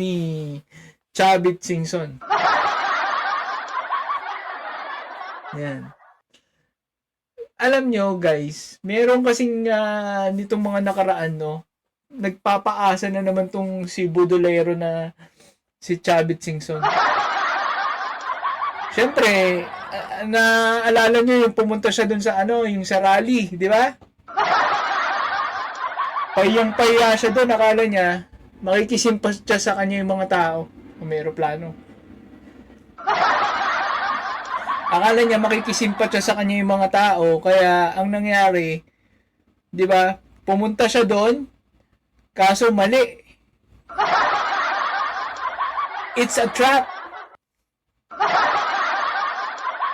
ni Chavit Singson. Yan. Alam nyo guys, meron kasing nitong mga nakaraan, no, nagpapaasa na naman tong si Budolero na si Chavit Singson. Siyempre, naalala nyo yung pumunta siya dun sa yung sa rally, di ba? Payang-paya siya dun, akala niya makikisimpa siya sa kanya yung mga tao kung may aeroplano. Akala niya makikisimpa siya sa kanya yung mga tao, kaya ang nangyari, di ba, pumunta siya doon, kaso mali. It's a trap.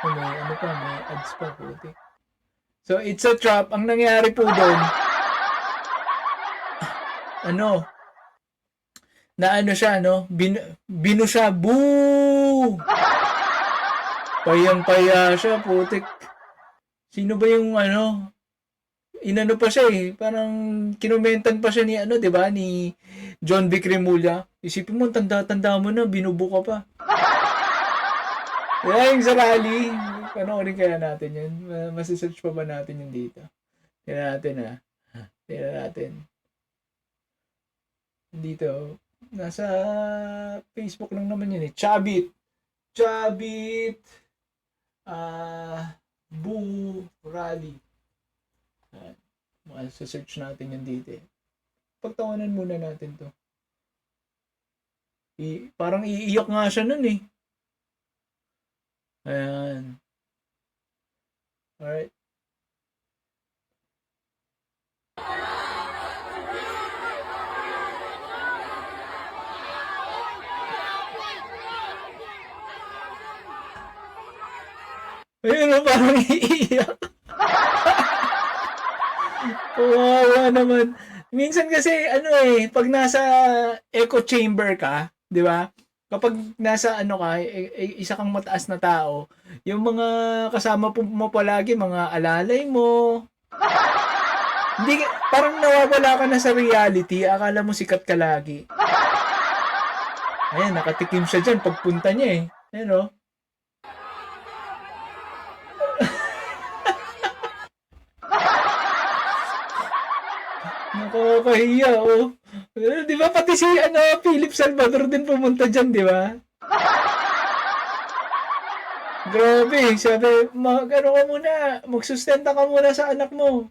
May ads pa, puti. So, it's a trap. Ang nangyari po doon, siya, binu siya, boo! Payang-paya siya, putik. Sino ba yung inano pa siya eh, parang kinomentan pa siya ni di ba, ni John Vic Remulla. Isipin mo, tanda-tanda mo na, binubuka pa. Kaya yung sa rally, panoorin kaya natin yun. Masisearch pa ba natin yun dito? Tingnan natin. Dito, nasa Facebook lang naman yun eh. Chavit. Boo Rally. Search natin yun dito eh. Pagtawanan muna natin to. Parang iiyak nga siya nun eh. Ayan. Alright. Ayun, parang iiyak. Kawawa naman. Minsan kasi, pag nasa echo chamber ka, di ba? Kapag nasa isa kang mataas na tao, yung mga kasama mo palagi, mga alalay mo, hindi, parang nawawala ka na sa reality, akala mo sikat ka lagi. Ayan, nakatikim siya dyan pagpunta niya eh. Ayan o. Nakakahiya, oh. Di ba pati si Philip Salvador din pumunta dyan, di ba? Grabe, sabi, ka muna, magsustenta ka muna sa anak mo.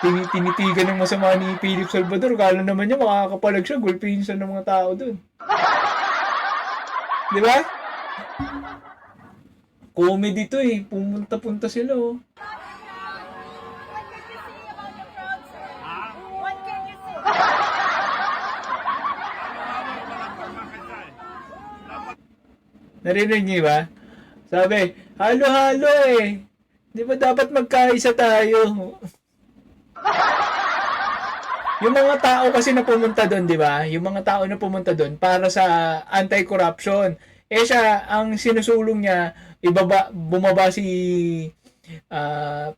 Tinitigan ng masama ni Philip Salvador, kala naman niya makakapalag siya, gulpinsan ng mga tao dun. Di ba? Comedy to eh, pumunta-punta sila, oh. Narinig niyo ba? Sabi, halo-halo eh. Di ba dapat magkaisa tayo? Yung mga tao kasi na pumunta doon, di ba? Yung mga tao na pumunta doon para sa anti-corruption. Eh siya, ang sinusulong niya, bumaba si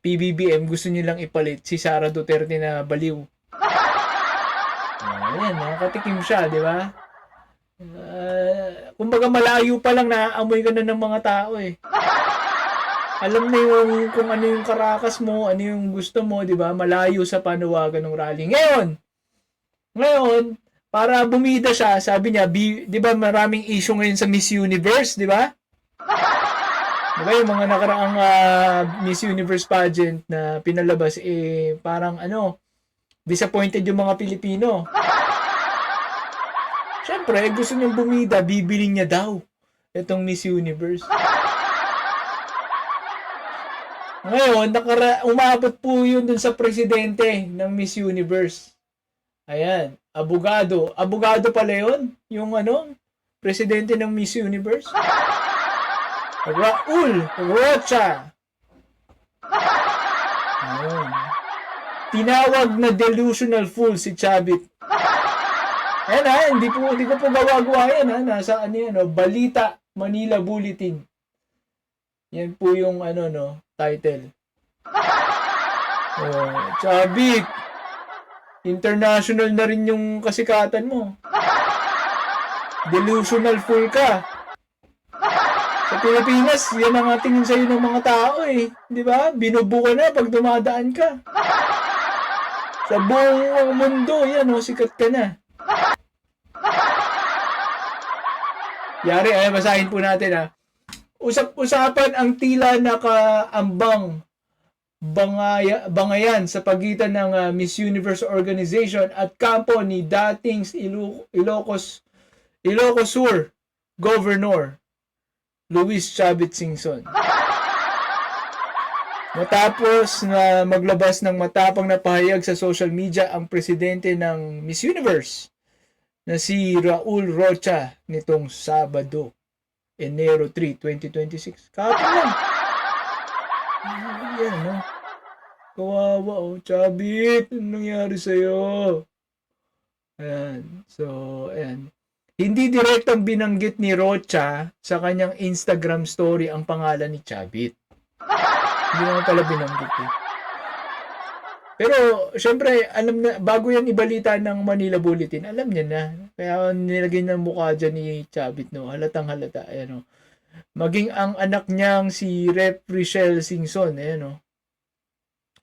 PBBM, gusto nilang ipalit si Sara Duterte na baliw. Ayan, nakatikim siya, di ba? Kumbaga malayo pa lang naaamoy ka na ng mga tao eh. Alam na yung kung ano yung karakas mo, ano yung gusto mo, di ba? Malayo sa panawagan ng rally. Ngayon, para bumida siya, sabi niya, di ba maraming issue ngayon sa Miss Universe, di ba? Di ba yung mga nakaraang Miss Universe pageant na pinalabas, parang disappointed yung mga Pilipino. Siyempre, gusto niyang bumida, bibili niya daw itong Miss Universe. Ngayon, umabot po yun dun sa presidente ng Miss Universe. Ayan, abogado. Abogado pala yun, yung presidente ng Miss Universe. Raul Rocha. Ayan. Tinawag na delusional fool si Chavit. Ayan hindi ko po gawa-gawa yan nasa Balita Manila Bulletin. Yan po yung title. Chavit, international na rin yung kasikatan mo. Delusional fool ka. Sa Pilipinas, yan ang tingin sa'yo ng mga tao eh. Di ba? Binubo ka na pag dumadaan ka. Sa buong mundo, yan o, sikat ka na. Yari, ay basahin po natin ha. Usapan ang tila nakaambang bangayan sa pagitan ng Miss Universe Organization at kampo ni dating Ilocos Sur Governor Luis Chavit Singson. Matapos na maglabas ng matapang na pahayag sa social media ang presidente ng Miss Universe na si Raul Rocha nitong Sabado, Enero 3, 2026. Kahapon lang. Yan, no? Kawawa, oh. Chavit, anong nangyari sa'yo? Ayan. So, ayan. Hindi direktang binanggit ni Rocha sa kanyang Instagram story ang pangalan ni Chavit. Hindi naman pala binanggit eh. Pero, syempre, alam na, bago yan ibalita ng Manila Bulletin, alam niya na. Kaya nilagay ng mukha dyan ni Chavit, no? Halatang halata, ayan, no? Maging ang anak niyang si Rep. Richelle Singson, ayan, no?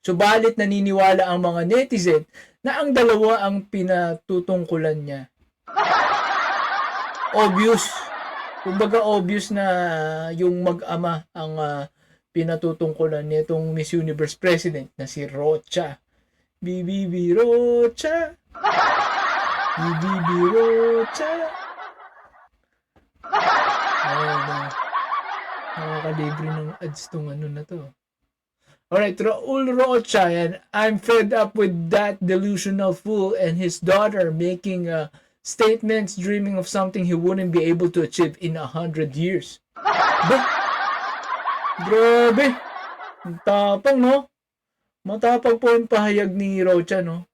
Subalit naniniwala ang mga netizen na ang dalawa ang pinatutungkulan niya. Obvious. Kumbaga obvious na yung mag-ama ang pinatutungkulan nitong Miss Universe President na si Rocha. BBB Rocha. BBB Rocha. Ayun. Nakakalibre ng ads tong ano na to. Alright, Raul Rocha, and I'm fed up with that delusional fool and his daughter making statements dreaming of something he wouldn't be able to achieve in 100 years. Bah! Grabe! Matapang, no? Matapang po yung pahayag ni Rocha, no?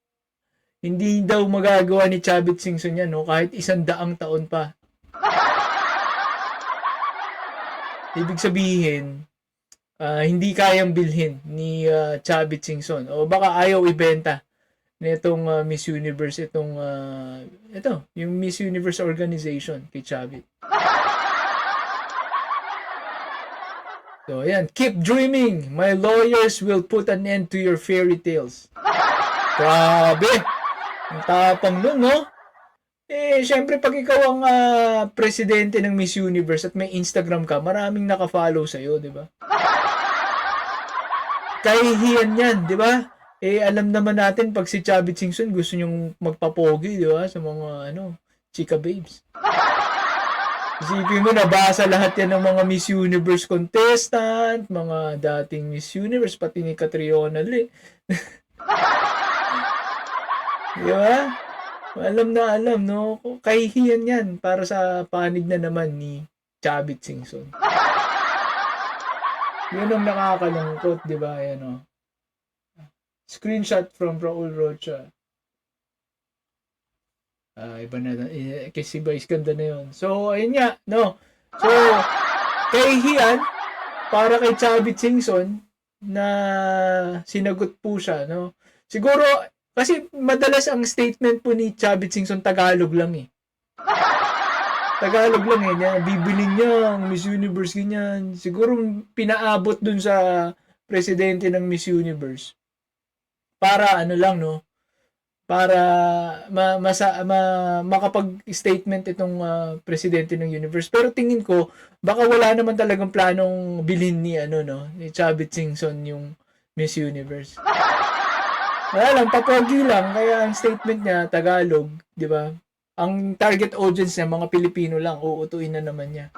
Hindi daw magagawa ni Chavit Singson yan, no? Kahit 100 taon pa. Ibig sabihin, hindi kayang bilhin ni Chavit Singson. O baka ayaw ibenta nitong Miss Universe, yung Miss Universe organization kay Chavit. So, ayan. Keep dreaming. My lawyers will put an end to your fairy tales. Grabe. Ang tapang nun, no? Eh, syempre, pag ikaw ang presidente ng Miss Universe at may Instagram ka, maraming nakafollow sa'yo, di ba? Kahihiyan yan, di ba? Eh, alam naman natin pag si Chavit Singson gusto nyong magpapogi, di ba? Sa mga, chika babes. Isipin mo, nabasa lahat yan ng mga Miss Universe contestant, mga dating Miss Universe, pati ni Catriona Lee. Di ba? Alam na alam, no? Kahihiyan yan para sa panig na naman ni Chavit Singson. Yun ang nakakalungkot, di ba? Ayan, o. Screenshot from Raul Rocha. Iba na, kasi ba iskanda na yun. So, ayun nga, no? So, kahihiyan para kay Chavit Singson na sinagot po siya, no? Siguro, kasi madalas ang statement po ni Chavit Singson Tagalog lang eh. Tagalog lang eh. Bibilin niya ang Miss Universe, ganyan. Siguro pinaabot dun sa presidente ng Miss Universe. Para ano lang, no? Para makapag-statement itong presidente ng universe. Pero tingin ko, baka wala naman talagang planong bilhin ni Chavit Singson yung Miss Universe. Wala lang, papogi lang. Kaya ang statement niya, Tagalog, di ba? Ang target audience niya, mga Pilipino lang, uutuin na naman niya.